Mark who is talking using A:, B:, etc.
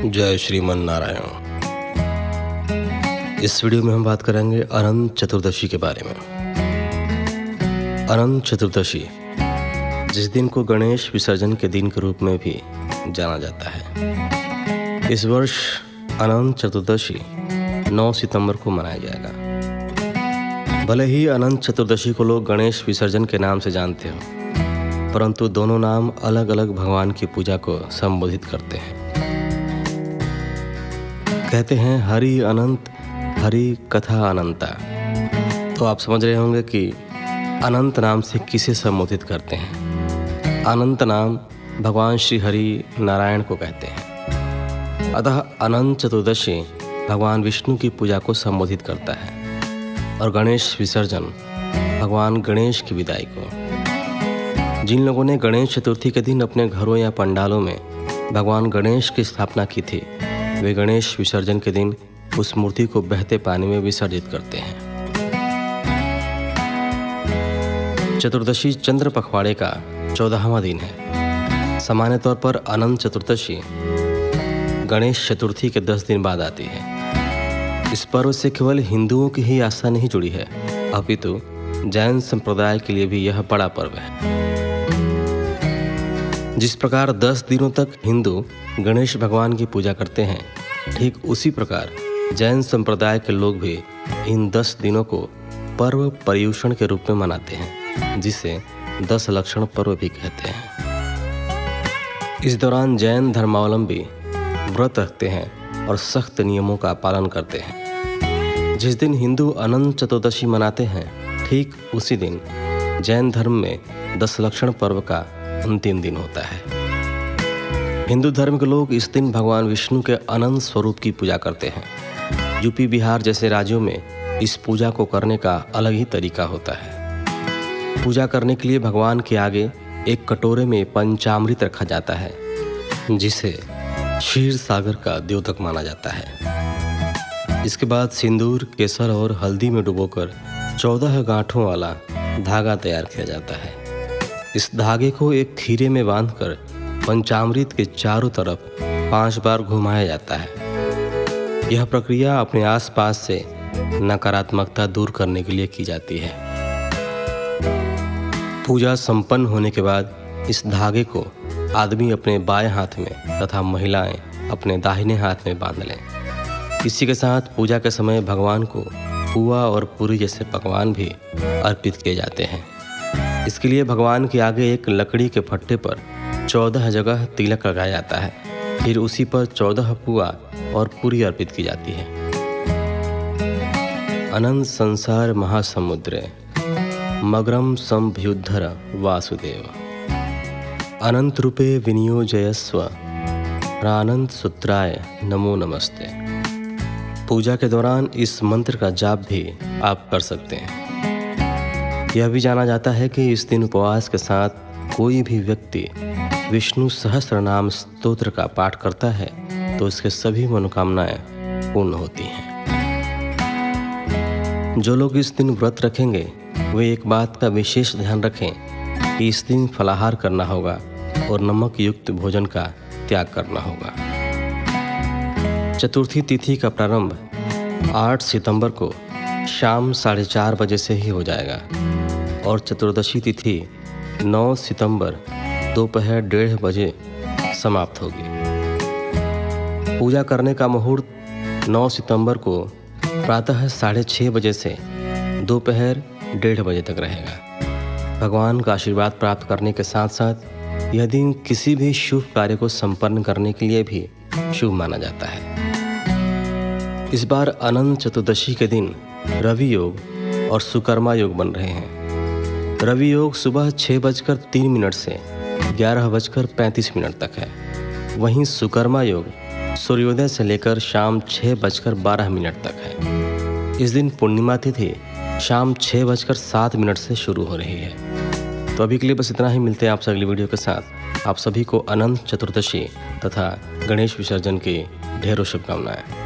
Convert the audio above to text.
A: जय श्रीमन नारायण। इस वीडियो में हम बात करेंगे अनंत चतुर्दशी के बारे में। अनंत चतुर्दशी, जिस दिन को गणेश विसर्जन के दिन के रूप में भी जाना जाता है, इस वर्ष अनंत चतुर्दशी 9 सितंबर को मनाया जाएगा। भले ही अनंत चतुर्दशी को लोग गणेश विसर्जन के नाम से जानते हो, परंतु दोनों नाम अलग अलग भगवान की पूजा को संबोधित करते हैं। कहते हैं हरि अनंत, हरि कथा अनंता। तो आप समझ रहे होंगे कि अनंत नाम से किसे संबोधित करते हैं। अनंत नाम भगवान श्री हरि नारायण को कहते हैं। अतः अनंत चतुर्दशी भगवान विष्णु की पूजा को संबोधित करता है और गणेश विसर्जन भगवान गणेश की विदाई को। जिन लोगों ने गणेश चतुर्थी के दिन अपने घरों या पंडालों में भगवान गणेश की स्थापना की थी, वे गणेश विसर्जन के दिन उस मूर्ति को बहते पानी में विसर्जित करते हैं। चतुर्दशी चंद्र पखवाड़े का 14वां दिन है। सामान्य तौर पर अनंत चतुर्दशी गणेश चतुर्थी के 10 दिन बाद आती है। इस पर्व से केवल हिंदुओं की ही आस्था नहीं जुड़ी है, अपितु जैन संप्रदाय के लिए भी यह बड़ा पर्व है। जिस प्रकार 10 दिनों तक हिंदू गणेश भगवान की पूजा करते हैं, ठीक उसी प्रकार जैन संप्रदाय के लोग भी इन 10 दिनों को पर्व पर्युषण के रूप में मनाते हैं, जिसे 10 लक्षण पर्व भी कहते हैं। इस दौरान जैन धर्मावलंबी व्रत रखते हैं और सख्त नियमों का पालन करते हैं। जिस दिन हिंदू अनंत चतुर्दशी मनाते हैं, ठीक उसी दिन जैन धर्म में 10 लक्षण पर्व का अंतिम दिन होता है। हिंदू धर्म के लोग इस दिन भगवान विष्णु के अनंत स्वरूप की पूजा करते हैं। यूपी बिहार जैसे राज्यों में इस पूजा को करने का अलग ही तरीका होता है। पूजा करने के लिए भगवान के आगे एक कटोरे में पंचामृत रखा जाता है, जिसे क्षीर सागर का द्योतक माना जाता है। इसके बाद सिंदूर, केसर और हल्दी में डुबोकर 14 गांठों वाला धागा तैयार किया जाता है। इस धागे को एक खीरे में बांधकर पंचामृत के चारों तरफ 5 बार घुमाया जाता है। यह प्रक्रिया अपने आसपास से नकारात्मकता दूर करने के लिए की जाती है। पूजा संपन्न होने के बाद इस धागे को आदमी अपने बाएं हाथ में तथा महिलाएं अपने दाहिने हाथ में बांध लें। इसी के साथ पूजा के समय भगवान को पुआ और पूरी जैसे पकवान भी अर्पित किए जाते हैं। इसके लिए भगवान के आगे एक लकड़ी के फट्टे पर 14 जगह तिलक लगाया जाता है। फिर उसी पर 14 पुआ और पूरी अर्पित की जाती है। अनंत संसार महासमुद्रे मगरम संभ्युद्धर वासुदेव अनंत रूपे विनियोजयस्व प्रानंत सूत्राय नमो नमस्ते। पूजा के दौरान इस मंत्र का जाप भी आप कर सकते हैं। यह भी जाना जाता है कि इस दिन उपवास के साथ कोई भी व्यक्ति विष्णु सहस्त्रनाम स्तोत्र का पाठ करता है तो उसके सभी मनोकामनाएं पूर्ण होती हैं। जो लोग इस दिन व्रत रखेंगे, वे एक बात का विशेष ध्यान रखें कि इस दिन फलाहार करना होगा और नमक युक्त भोजन का त्याग करना होगा। चतुर्थी तिथि का प्रारंभ 8 सितंबर को शाम 4:30 बजे से ही हो जाएगा और चतुर्दशी तिथि 9 सितंबर दोपहर 1:30 बजे समाप्त होगी। पूजा करने का मुहूर्त 9 सितंबर को प्रातः 6:30 बजे से दोपहर 1:30 बजे तक रहेगा। भगवान का आशीर्वाद प्राप्त करने के साथ साथ यह दिन किसी भी शुभ कार्य को संपन्न करने के लिए भी शुभ माना जाता है। इस बार अनंत चतुर्दशी के दिन रवि योग और सुकर्मा योग बन रहे हैं। रवि योग सुबह 6:03 से 11:35 तक है। वहीं सुकर्मा योग सूर्योदय से लेकर शाम 6:12 तक है। इस दिन पूर्णिमा तिथि शाम 6:07 से शुरू हो रही है। तो अभी के लिए बस इतना ही। मिलते हैं आपसे अगली वीडियो के साथ। आप सभी को अनंत चतुर्दशी तथा गणेश विसर्जन की ढेरों शुभकामनाएं।